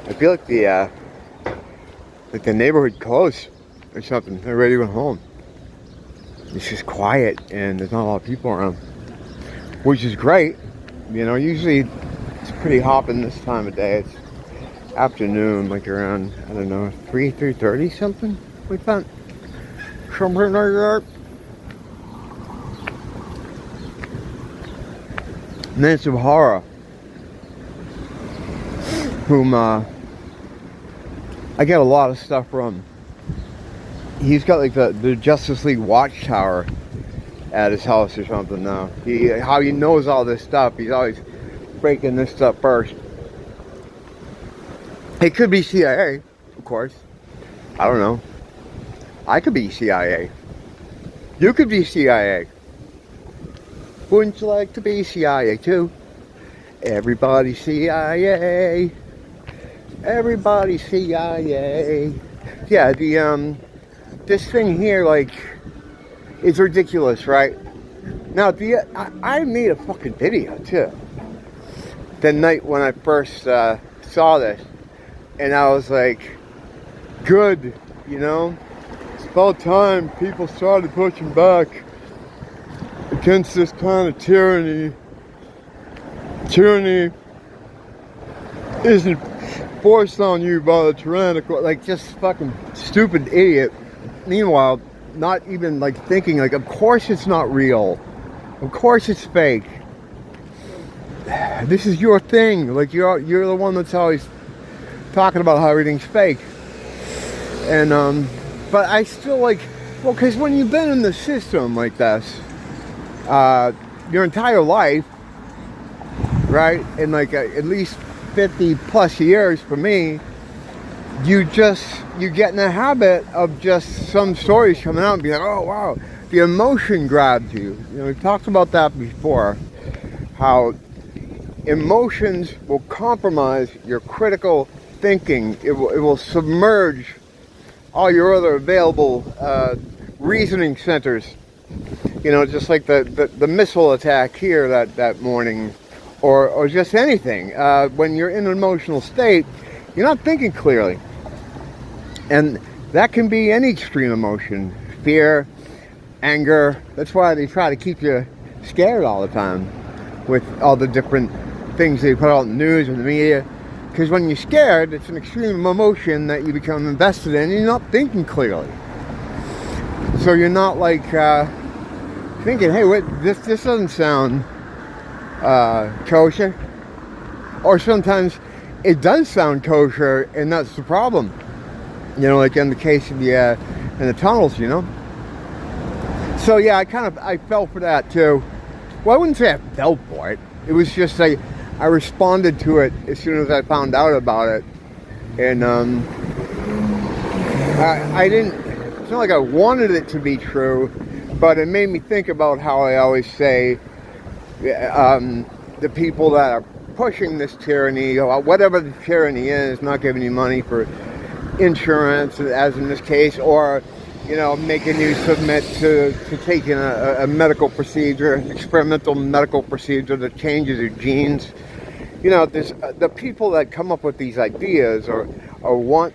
I feel like the neighborhood closed or something. They're ready to go home. It's just quiet and there's not a lot of people around, which is great. You know, usually it's pretty hopping this time of day. It's afternoon, like around, I don't know, 3:30 something like that. Somewhere like that. Nancy O'Hara, whom I get a lot of stuff from. He's got like the Justice League watchtower at his house or something now. How he knows all this stuff. He's always breaking this stuff first. It could be CIA, of course. I don't know. I could be CIA. You could be CIA. Wouldn't you like to be CIA too? Everybody CIA. Everybody CIA. Yeah, this thing here, like, is ridiculous, right? Now, I made a fucking video too. The night when I first saw this, and I was like, good, you know? It's about time people started pushing back against this kind of tyranny. Tyranny isn't forced on you by the tyrannical, like, just fucking stupid idiot. Meanwhile, not even like thinking, like, of course it's not real. Of course it's fake. This is your thing. Like, you're the one that's always talking about how everything's fake. And but I still, like, well, because when you've been in the system like this your entire life, right, and like at least 50 plus years for me, you get in the habit of just some stories coming out and be like, oh wow, the emotion grabs you. You know, we've talked about that before, how emotions will compromise your critical thinking. It will submerge all your other available reasoning centers. You know, just like the missile attack here that morning, or just anything. When you're in an emotional state, you're not thinking clearly. And that can be any extreme emotion. Fear, anger. That's why they try to keep you scared all the time with all the different things they put out in the news and the media. Because when you're scared, it's an extreme emotion that you become invested in, and you're not thinking clearly. So you're not like thinking, hey, wait, this doesn't sound kosher. Or sometimes it does sound kosher, and that's the problem. You know, like in the case of in the tunnels, you know. So yeah, I fell for that too. Well, I wouldn't say I fell for it. It was just I responded to it as soon as I found out about it, and I didn't. It's not like I wanted it to be true, but it made me think about how I always say the people that are pushing this tyranny, whatever the tyranny is, not giving you money for insurance, as in this case, or, you know, making you submit to taking a medical procedure, experimental medical procedure that changes your genes. You know, there's the people that come up with these ideas or want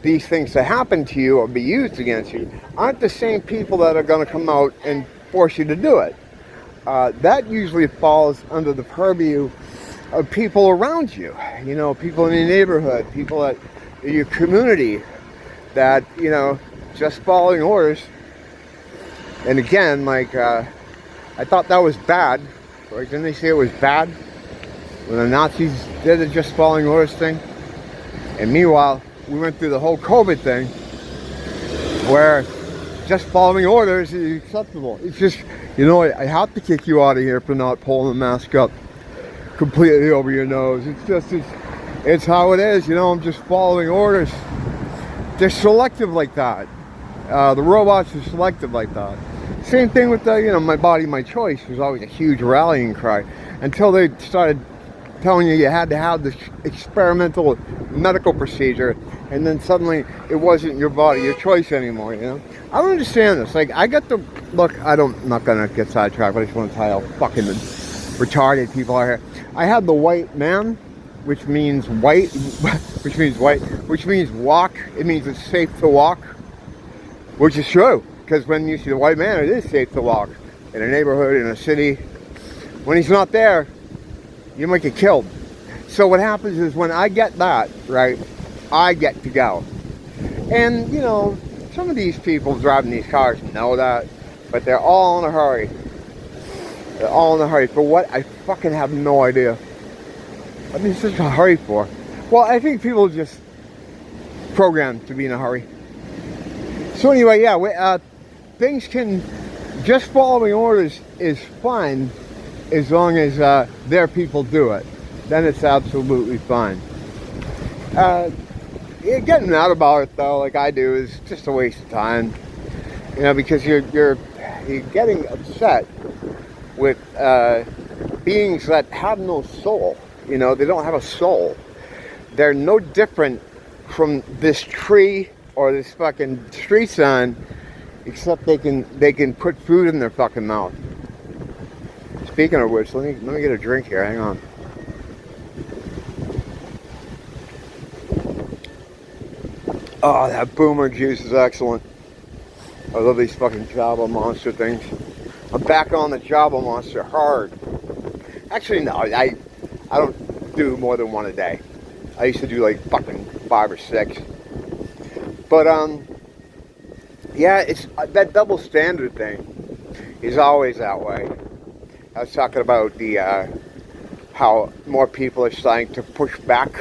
these things to happen to you or be used against you aren't the same people that are going to come out and force you to do it. That usually falls under the purview of people around you, you know, people in your neighborhood, people in your community that, you know, just following orders. And again, like, I thought that was bad. Like, didn't they say it was bad when the Nazis did the just following orders thing? And meanwhile, we went through the whole COVID thing where just following orders is acceptable. It's just, you know, I have to kick you out of here for not pulling the mask up completely over your nose. It's how it is, you know. I'm just following orders. They're selective like that. The robots are selective like that. Same thing with the, you know, my body, my choice was always a huge rallying cry until they started telling you had to have this experimental medical procedure and then suddenly it wasn't your body, your choice anymore, you know? I don't understand this. Like, I got the, look, I'm not gonna get sidetracked, but I just want to tell you how fucking retarded people are here. I had the white man, which means white, which means walk. It means it's safe to walk, which is true, because when you see the white man, it is safe to walk in a neighborhood, in a city. When he's not there, you might get killed. So what happens is when I get that, right, I get to go. And, you know, some of these people driving these cars know that, but they're all in a hurry. They're all in a hurry. For what? I fucking have no idea. What is such a hurry for? Well, I think people are just programmed to be in a hurry. So anyway, yeah, things can, just following orders is fine as long as their people do it. Then it's absolutely fine. Getting out about it though, like I do, is just a waste of time. You know, because you're getting upset with beings that have no soul. You know, they don't have a soul. They're no different from this tree or this fucking street sign, except they can put food in their fucking mouth. Speaking of which, let me get a drink here. Hang on. Oh, that boomer juice is excellent. I love these fucking Java Monster things. I'm back on the Java Monster hard. Actually, no, I don't do more than one a day. I used to do like fucking 5 or 6. But yeah, it's that double standard thing is always that way. I was talking about the how more people are starting to push back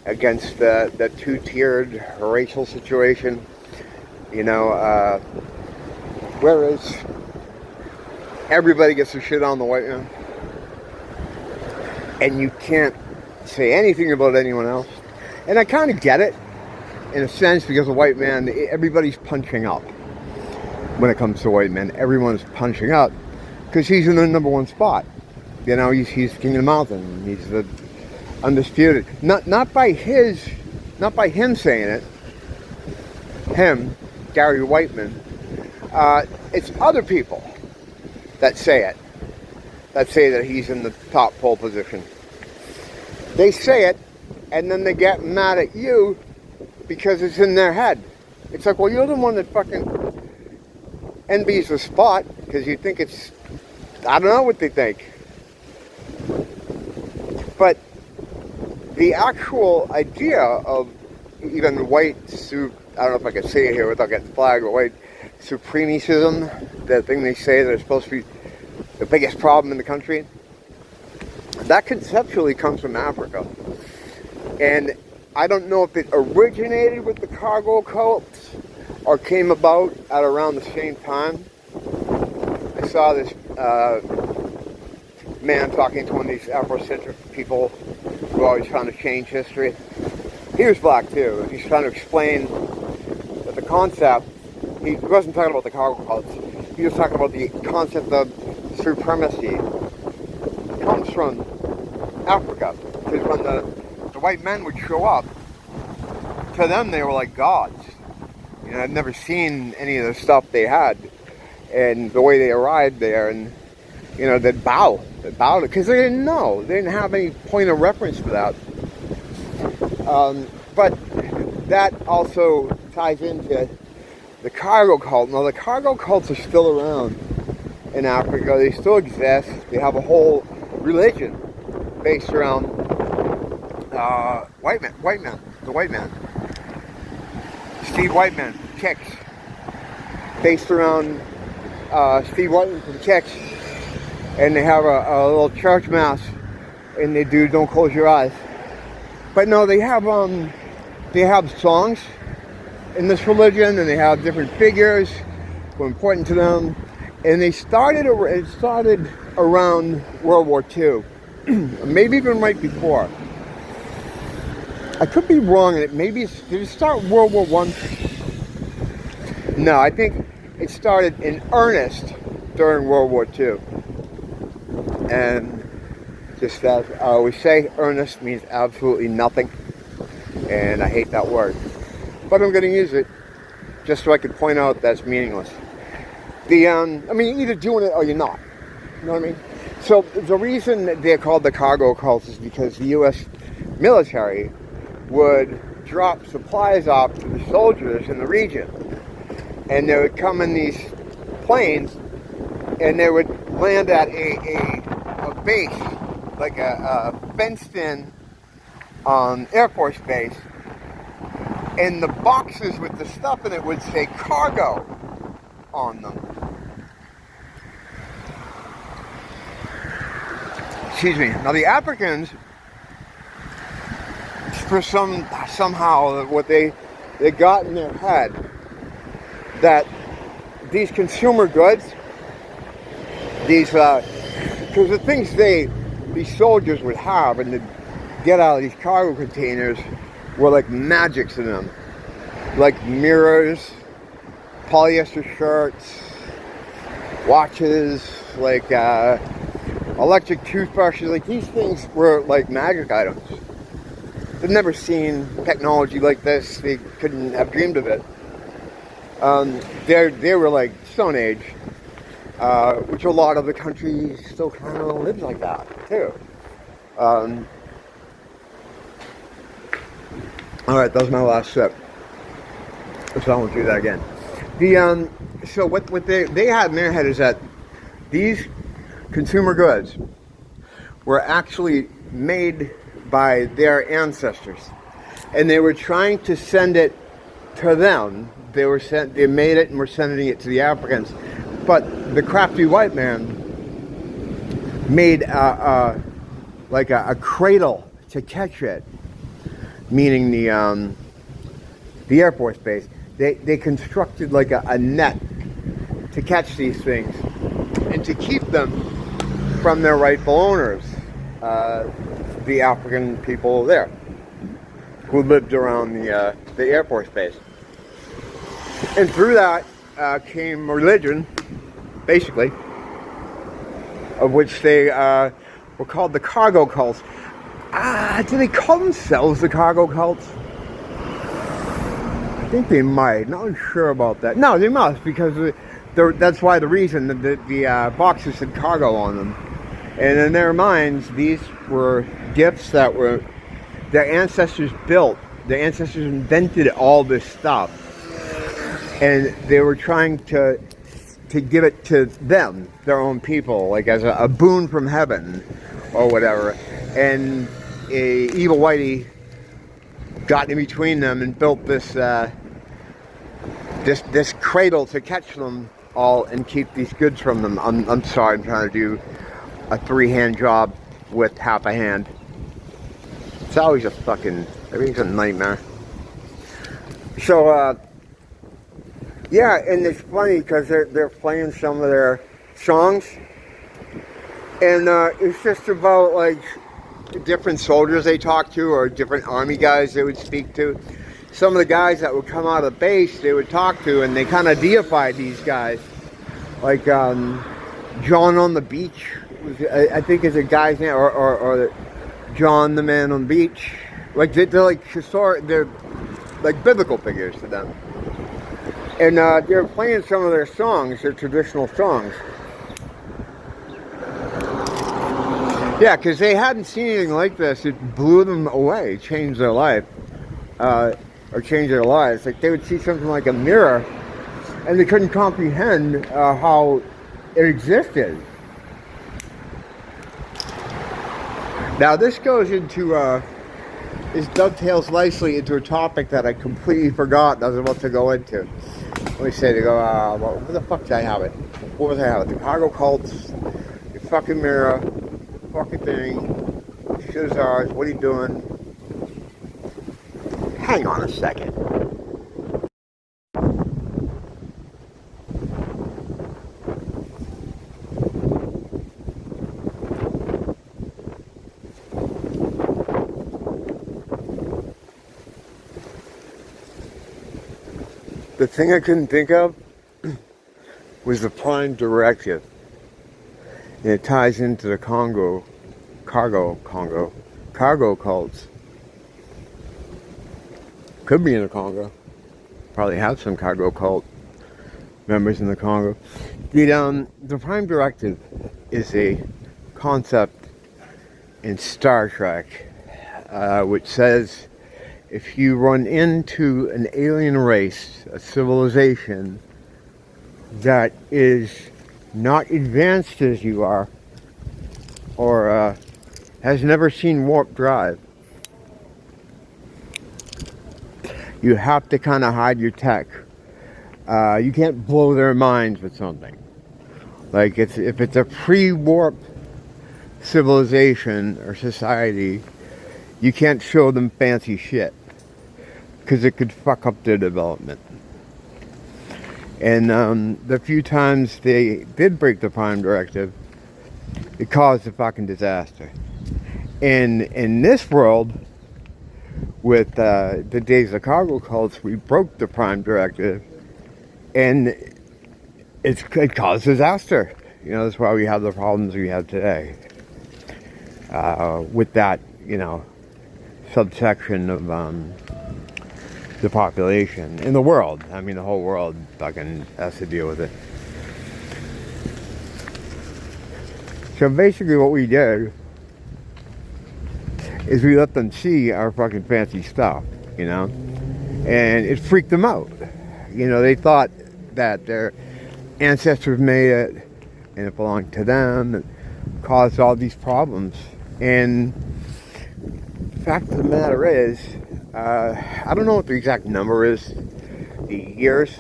against the two-tiered racial situation. You know, whereas everybody gets to shit on the white man, and you can't say anything about anyone else. And I kind of get it, in a sense, because the white man, everybody's punching up. When it comes to white men, everyone's punching up, because he's in the #1 spot. You know, he's king of the mountain. He's the undisputed. Not by him saying it. Him, Gary Whiteman. It's other people that say it. That say that he's in the top pole position. They say it, and then they get mad at you because it's in their head. It's like, well, you're the one that fucking envies the spot because you think it's, I don't know what they think. But the actual idea of even white I don't know if I can say it here without getting flagged, but white supremacism, the thing they say that is supposed to be the biggest problem in the country, that conceptually comes from Africa. And I don't know if it originated with the cargo cults or came about at around the same time. I saw this man talking to one of these Afrocentric people who are always trying to change history. He was black too. He's trying to explain that the concept, he wasn't talking about the cargo cults, he was talking about the concept of supremacy comes from Africa. Because when the white men would show up, to them they were like gods. You know, I'd never seen any of the stuff they had, and the way they arrived there, and you know, they'd bow because they didn't know, they didn't have any point of reference for that. But that also ties into the cargo cult. Now, the cargo cults are still around in Africa. They still exist. They have a whole religion based around the white man. Steve Whiteman, Kicks. Based around Steve Whiteman from Kicks. And they have a little church mass, and they do Don't Close Your Eyes. But no, they have songs in this religion, and they have different figures who are important to them. And it started around World War II, maybe even right before. I could be wrong, and did it start World War I? No, I think it started in earnest during World War II. And just as I always say, earnest means absolutely nothing. and I hate that word. But I'm going to use it just so I can point out that's meaningless. I mean, you're either doing it or you're not. You know what I mean? So the reason that they're called the cargo cults is because the U.S. military would drop supplies off to the soldiers in the region. And they would come in these planes, and they would land at a base, like a fenced-in Air Force base. And the boxes with the stuff in it would say cargo on them. Excuse me. Now the Africans, for somehow what they got in their head, that these consumer goods, because the things these soldiers would have and to get out of these cargo containers were like magics in them, like mirrors, polyester shirts, watches, like electric toothbrushes. Like these things were like magic items. They've never seen technology like this. They couldn't have dreamed of it. They were like Stone Age, which a lot of the country still kind of lives like that too. All right, that was my last sip, so I won't do that again. So what they had in their head is that these consumer goods were actually made by their ancestors, and they were trying to send it to them. They made it and were sending it to the Africans, but the crafty white man made like a cradle to catch it, meaning the Air Force Base. They constructed like a net to catch these things and to keep them from their rightful owners, the African people there who lived around the Air Force Base. And through that came religion, basically, of which they were called the cargo cults. Do they call themselves the cargo cults? I think they might. Not sure about that. No, they must, because that's why the reason that the boxes had cargo on them. And in their minds, these were gifts that were their ancestors built. Their ancestors invented all this stuff, and they were trying to give it to them, their own people, like as a boon from heaven or whatever. And a evil whitey got in between them and built this this cradle to catch them all and keep these goods from them. I'm sorry, I'm trying to do a three-hand job with half a hand. It's always everything's a nightmare. So yeah, and it's funny because they're playing some of their songs, and it's just about like different soldiers they talk to, or different army guys they would speak to. Some of the guys that would come out of the base they would talk to, and they kind of deified these guys. Like John on the Beach, I think is a guy's name, or John the Man on the Beach. Like they're like historic, they're like biblical figures to them. And they're playing some of their songs, their traditional songs. Yeah, because they hadn't seen anything like this. It blew them away, changed their life, or changed their lives. Like they would see something like a mirror, and they couldn't comprehend how it existed. Now this goes into, this dovetails nicely into a topic that I completely forgot I was about to go into. Let me say, they go, well, where the fuck did I have it? What was I having? The cargo cults, your fucking mirror, fucking thing, shit is ours, what are you doing? Hang on a second. The thing I couldn't think of was the prime directive. And it ties into the cargo cults. Could be in the Congo. Probably have some cargo cult members in the Congo. The Prime Directive is a concept in Star Trek, which says if you run into an alien race, a civilization that is not advanced as you are, or has never seen warp drive, you have to kind of hide your tech. You can't blow their minds with something. Like, if it's a pre-warp civilization or society, you can't show them fancy shit, because it could fuck up their development. And the few times they did break the Prime Directive, it caused a fucking disaster. And in this world, with the Days of Cargo cults, we broke the Prime Directive, and it caused disaster. You know, that's why we have the problems we have today. With that, you know, subsection of the population in the world. I mean, the whole world fucking has to deal with it. So basically what we did is we let them see our fucking fancy stuff, you know, and it freaked them out. You know, they thought that their ancestors made it and it belonged to them and caused all these problems. And the fact of the matter is, I don't know what the exact number is, the years,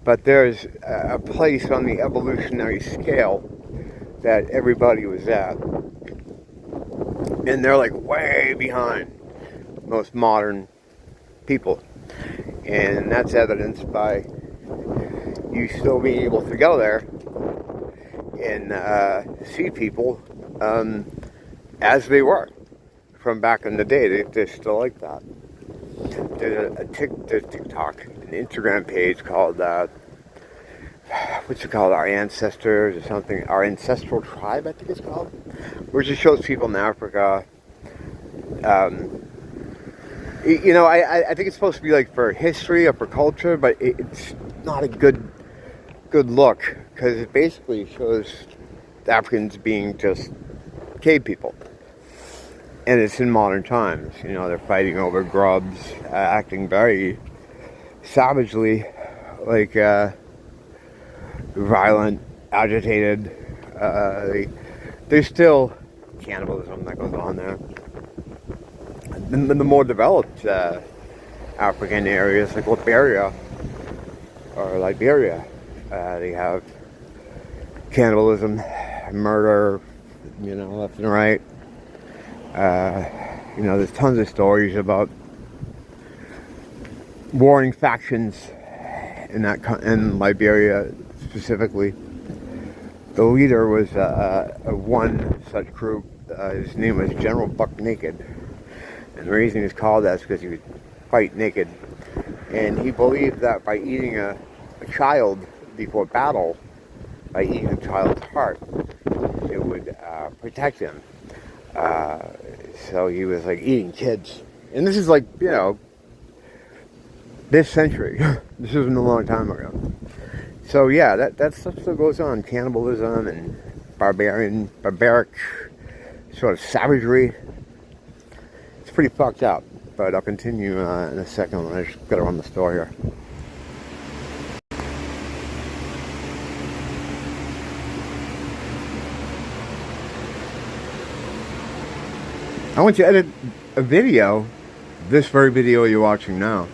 but there's a place on the evolutionary scale that everybody was at, and they're like way behind most modern people, and that's evidenced by you still being able to go there and see people as they were from back in the day. They're still like that. There's there's TikTok, an Instagram page called what's it called? Our Ancestors or something. Our Ancestral Tribe, I think it's called. Where it just shows people in Africa. You know, I think it's supposed to be like for history or for culture, but it's not a good look, because it basically shows Africans being just cave people. And it's in modern times. You know, they're fighting over grubs, acting very savagely, like violent, agitated. There's still cannibalism that goes on there. In the more developed African areas, like Liberia or Liberia, they have cannibalism, murder, you know, left and right. You know, there's tons of stories about warring factions in Liberia specifically. The leader was one such group. His name was General Buck Naked, and the reason he's called that is because he would fight naked, and he believed that by eating a child before battle, by eating a child's heart, it would protect him. So he was like eating kids, and this is like, you know, this century. This isn't a long time ago. So yeah, that stuff still goes on. Cannibalism and barbaric sort of savagery. It's pretty fucked up, but I'll continue in a second. I just gotta run the store here. I want to edit a video, this very video you're watching now,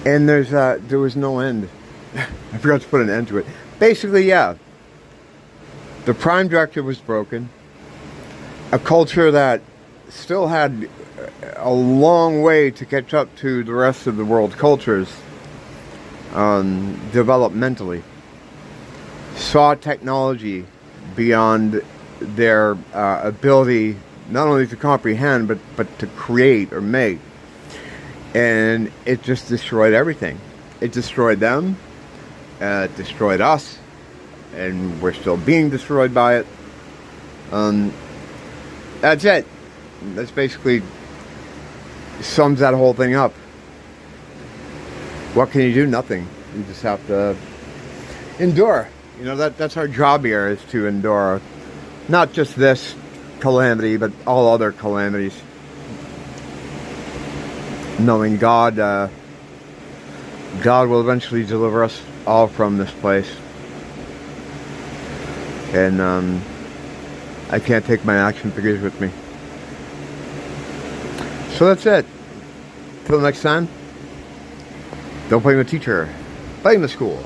and there was no end. I forgot to put an end to it. Basically, yeah, the Prime Directive was broken. A culture that still had a long way to catch up to the rest of the world cultures developmentally, saw technology beyond their ability not only to comprehend, but to create or make. And it just destroyed everything. It destroyed them, it destroyed us, and we're still being destroyed by it. That's it. That's basically sums that whole thing up. What can you do? Nothing. You just have to endure. You know, that's our job here, is to endure. Not just this calamity, but all other calamities. Knowing God will eventually deliver us all from this place. And I can't take my action figures with me. So that's it. Till next time, don't blame the teacher, blame the school.